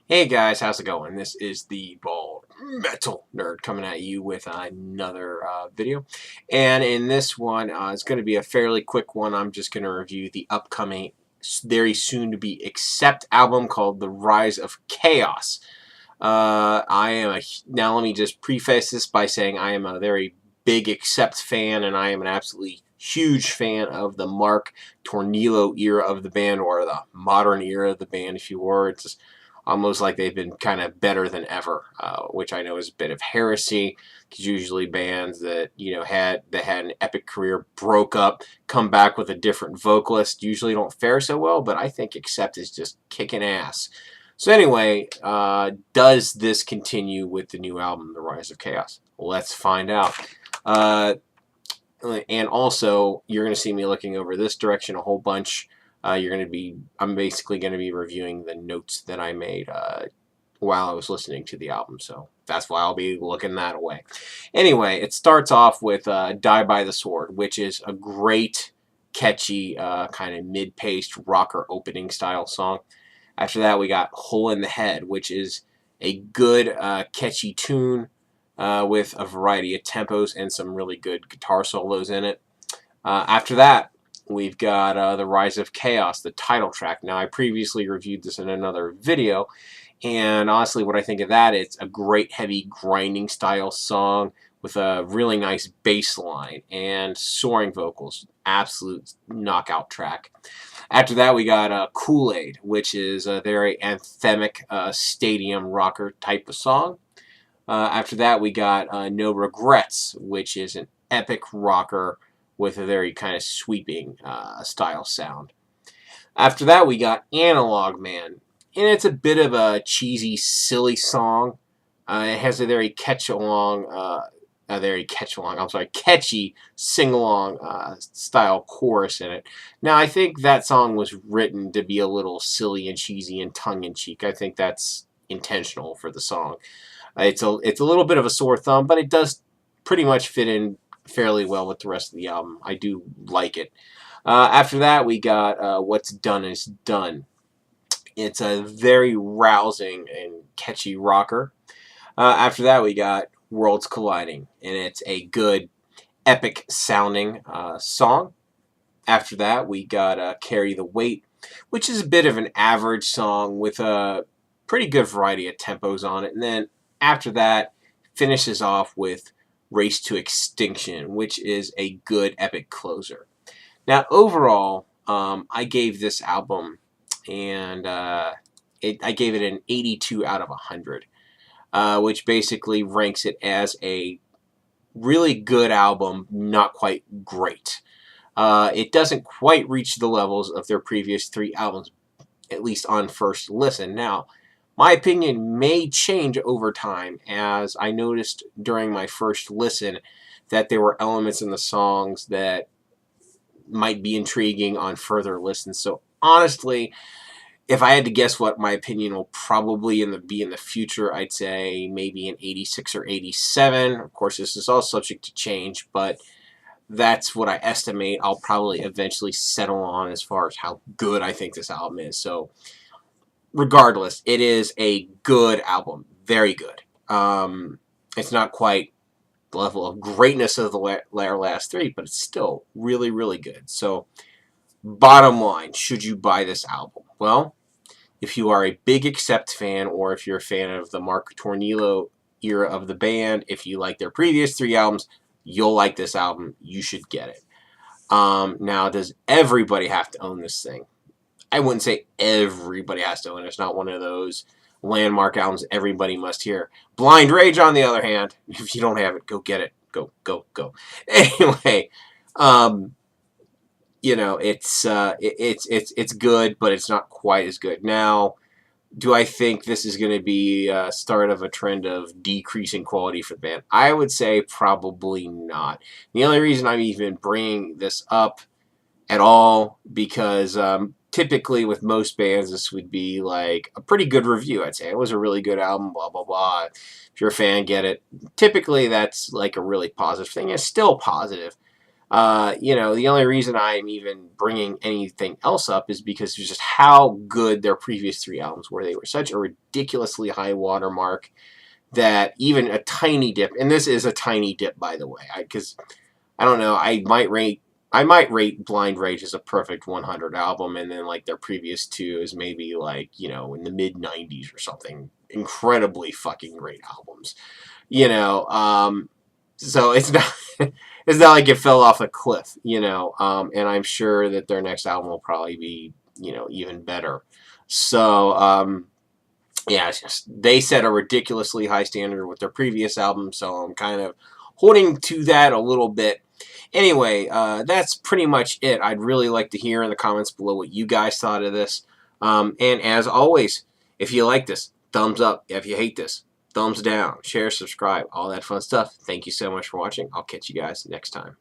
Hey guys, how's it going? This is the Bald Metal Nerd coming at you with another video. And in this one, it's going to be a fairly quick one. I'm just going to review the upcoming, very soon to be Accept album called The Rise of Chaos. Now let me just preface this by saying I am a very big Accept fan, and I am an absolutely huge fan of the Mark Tornillo era of the band, or the modern era of the band, if you were. It's just almost like they've been kind of better than ever, which I know is a bit of heresy, because usually bands that had an epic career broke up, come back with a different vocalist, usually don't fare so well. But I think Accept is just kicking ass. So anyway, does this continue with the new album, The Rise of Chaos? Let's find out. Uh, and also, you're going to see me looking over this direction a whole bunch. I'm basically going to be reviewing the notes that I made while I was listening to the album. So that's why I'll be looking that way. Anyway, it starts off with Die by the Sword, which is a great, catchy, kind of mid-paced rocker opening style song. After that, we got Hole in the Head, which is a good, catchy tune with a variety of tempos and some really good guitar solos in it. After that, we've got The Rise of Chaos, the title track. Now, I previously reviewed this in another video, and honestly, what I think of that, it's a great, heavy, grinding style song with a really nice bass line and soaring vocals. Absolute knockout track. After that, we got Kool-Aid, which is a very anthemic stadium rocker type of song. After that, we got No Regrets, which is an epic rocker with a very kind of sweeping style sound. After that, we got Analog Man, and it's a bit of a cheesy, silly song. It has a very catchy sing-along style chorus in it. Now, I think that song was written to be a little silly and cheesy and tongue-in-cheek. I think that's intentional for the song. It's a little bit of a sore thumb, but it does pretty much fit in fairly well with the rest of the album. I do like it. After that, we got What's Done Is Done. It's a very rousing and catchy rocker. After that, we got Worlds Colliding, and it's a good, epic sounding song. After that, we got Carry the Weight, which is a bit of an average song with a pretty good variety of tempos on it. And then after that, finishes off with Race to Extinction, which is a good, epic closer. Now, overall, I gave this album, and I gave it an 82 out of 100. Which basically ranks it as a really good album, not quite great. It doesn't quite reach the levels of their previous 3 albums, at least on first listen. Now, my opinion may change over time, as I noticed during my first listen that there were elements in the songs that might be intriguing on further listens. So honestly, if I had to guess what my opinion will probably be in the future, I'd say maybe an 86 or 87. Of course, this is all subject to change, but that's what I estimate I'll probably eventually settle on as far as how good I think this album is. So regardless, it is a good album. Very good. It's not quite the level of greatness of the last 3, but it's still really, really good. So bottom line, should you buy this album? Well, if you are a big Accept fan, or if you're a fan of the Mark Tornillo era of the band, if you like their previous 3 albums, you'll like this album. You should get it. Now, does everybody have to own this thing? I wouldn't say everybody has to own it. It's not one of those landmark albums everybody must hear. Blind Rage, on the other hand, if you don't have it, go get it. Go, go, go. Anyway, it's good, but it's not quite as good. Now, do I think this is going to be a start of a trend of decreasing quality for the band? I would say probably not. The only reason I'm even bringing this up at all, because typically with most bands, this would be like a pretty good review. I'd say it was a really good album, blah, blah, blah. If you're a fan, get it. Typically, that's like a really positive thing. It's still positive. You know, the only reason I'm even bringing anything else up is because of just how good their previous 3 albums were. They were such a ridiculously high watermark that even a tiny dip, and this is a tiny dip, by the way, because I don't know, I might rate Blind Rage as a perfect 100 album, and then like their previous 2 is maybe like, you know, in the mid 90s or something. Incredibly fucking great albums, you know. So it's not it's not like it fell off a cliff, you know. And I'm sure that their next album will probably be, you know, even better. So yeah, it's just they set a ridiculously high standard with their previous album, so I'm kind of holding to that a little bit. Anyway, that's pretty much it. I'd really like to hear in the comments below what you guys thought of this. And as always, if you like this, thumbs up. If you hate this, thumbs down. Share, subscribe, all that fun stuff. Thank you so much for watching. I'll catch you guys next time.